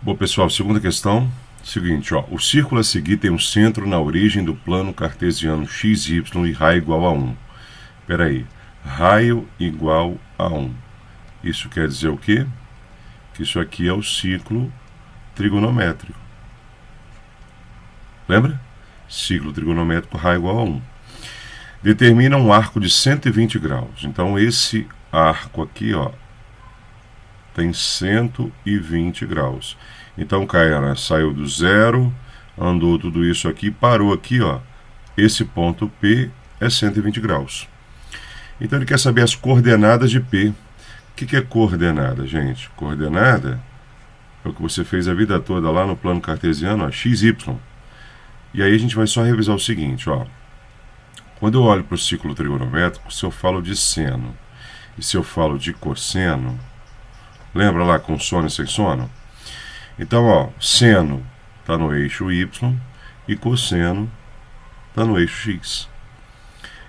Bom, pessoal, segunda questão, seguinte, ó, o círculo a seguir tem um centro na origem do plano cartesiano x, y e raio igual a 1. Espera aí, raio igual a 1. Isso quer dizer o quê? Que isso aqui é o ciclo trigonométrico. Lembra? Ciclo trigonométrico, raio igual a 1. Determina um arco de 120 graus. Então, esse arco aqui, ó, tem 120 graus. Então, cara, saiu do zero, andou tudo isso aqui, parou aqui, ó. Esse ponto P é 120 graus. Então, ele quer saber as coordenadas de P. O que é coordenada, gente? Coordenada é o que você fez a vida toda lá no plano cartesiano, ó, x, y. E aí a gente vai só revisar o seguinte, ó. Quando eu olho para o ciclo trigonométrico, se eu falo de seno e se eu falo de cosseno, lembra lá com sono e sem sono? Então, ó, seno está no eixo y e cosseno está no eixo x.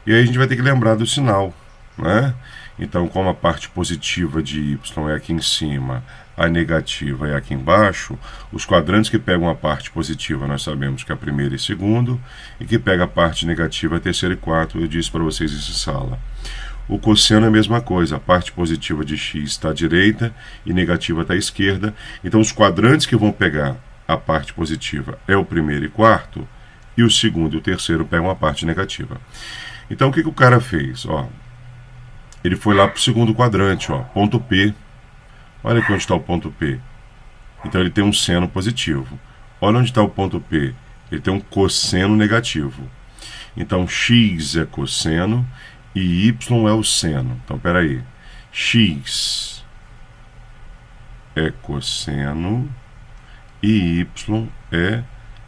E aí a gente vai ter que lembrar do sinal, né? Então, como a parte positiva de y é aqui em cima, a negativa é aqui embaixo, os quadrantes que pegam a parte positiva nós sabemos que é a primeira e segundo, e que pega a parte negativa é a terceira e quarta, eu disse para vocês isso em sala. O cosseno é a mesma coisa, a parte positiva de x está à direita e negativa está à esquerda, então os quadrantes que vão pegar a parte positiva é o primeiro e quarto, e o segundo e o terceiro pegam a parte negativa. Então o que o cara fez? Ó, ele foi lá para o segundo quadrante, ó, ponto P. Olha aqui onde está o ponto P. Então ele tem um seno positivo. Olha onde está o ponto P. Ele tem um cosseno negativo. Então x é cosseno e y é o seno. Então, espera aí. X é cosseno e y é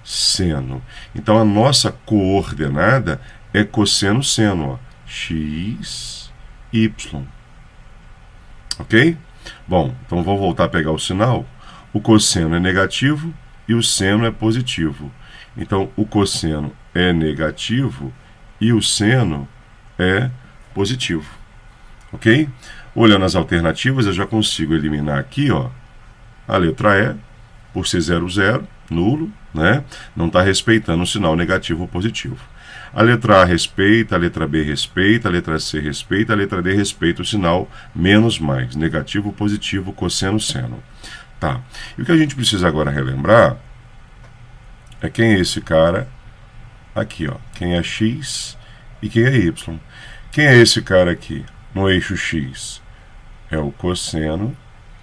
seno. Então, a nossa coordenada é cosseno-seno. Ó. X, y. Ok? Bom, então vou voltar a pegar o sinal. O cosseno é negativo e o seno é positivo. Então, o cosseno é negativo e o seno é positivo. Ok? Olhando as alternativas, eu já consigo eliminar aqui, ó, a letra E, por ser 0, 0, nulo, né? Não está respeitando o sinal negativo ou positivo. A letra A respeita, a letra B respeita, a letra C respeita, a letra D respeita o sinal menos mais, negativo, positivo, cosseno, seno. Tá. E o que a gente precisa agora relembrar é quem é esse cara aqui, ó. Quem é x e quem é y. Quem é esse cara aqui no eixo x? É o cosseno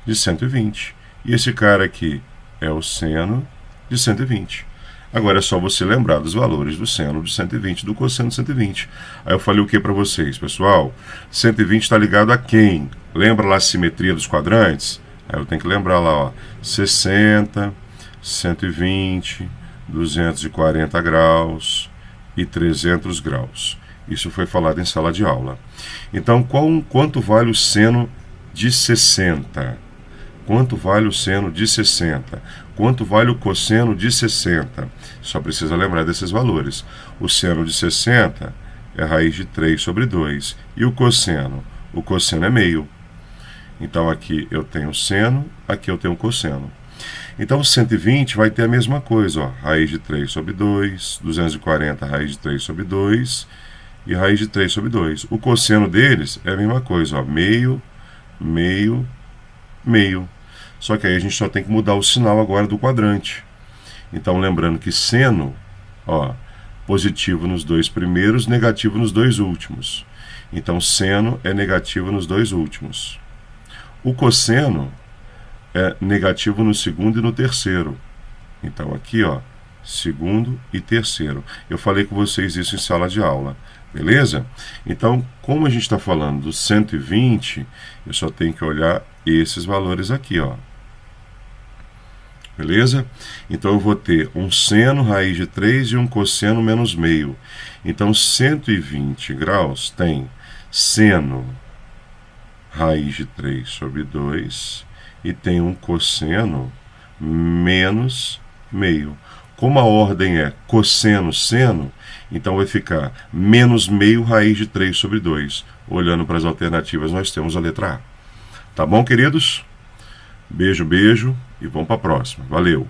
de 120. E esse cara aqui é o seno de 120. Agora é só você lembrar dos valores do seno de 120 e do cosseno de 120. Aí eu falei o que para vocês, pessoal? 120 está ligado a quem? Lembra lá a simetria dos quadrantes? Aí eu tenho que lembrar lá, ó, 60, 120, 240 graus e 300 graus. Isso foi falado em sala de aula. Então, quanto vale o seno de 60? Quanto vale o seno de 60? Quanto vale o cosseno de 60? Só precisa lembrar desses valores. O seno de 60 é raiz de 3 sobre 2. E o cosseno? O cosseno é meio. Então, aqui eu tenho seno, aqui eu tenho cosseno. Então, 120 vai ter a mesma coisa, ó, raiz de 3 sobre 2, 240 raiz de 3 sobre 2 e raiz de 3 sobre 2. O cosseno deles é a mesma coisa, ó, meio, meio, meio. Só que aí a gente só tem que mudar o sinal agora do quadrante. Então, lembrando que seno, ó, positivo nos dois primeiros, negativo nos dois últimos. Então, seno é negativo nos dois últimos. O cosseno é negativo no segundo e no terceiro. Então, aqui, ó, segundo e terceiro. Eu falei com vocês isso em sala de aula. Beleza? Então, como a gente está falando do 120, eu só tenho que olhar esses valores aqui, ó. Beleza? Então, eu vou ter um seno raiz de 3 e um cosseno menos meio. Então, 120 graus tem seno raiz de 3 sobre 2 e tem um cosseno menos meio. Como a ordem é cosseno, seno, então vai ficar menos meio raiz de 3 sobre 2. Olhando para as alternativas, nós temos a letra A. Tá bom, queridos? Beijo, beijo e vamos para a próxima. Valeu!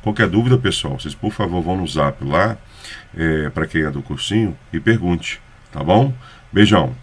Qualquer dúvida, pessoal, vocês por favor vão no zap lá, para quem é do cursinho, e pergunte, tá bom? Beijão!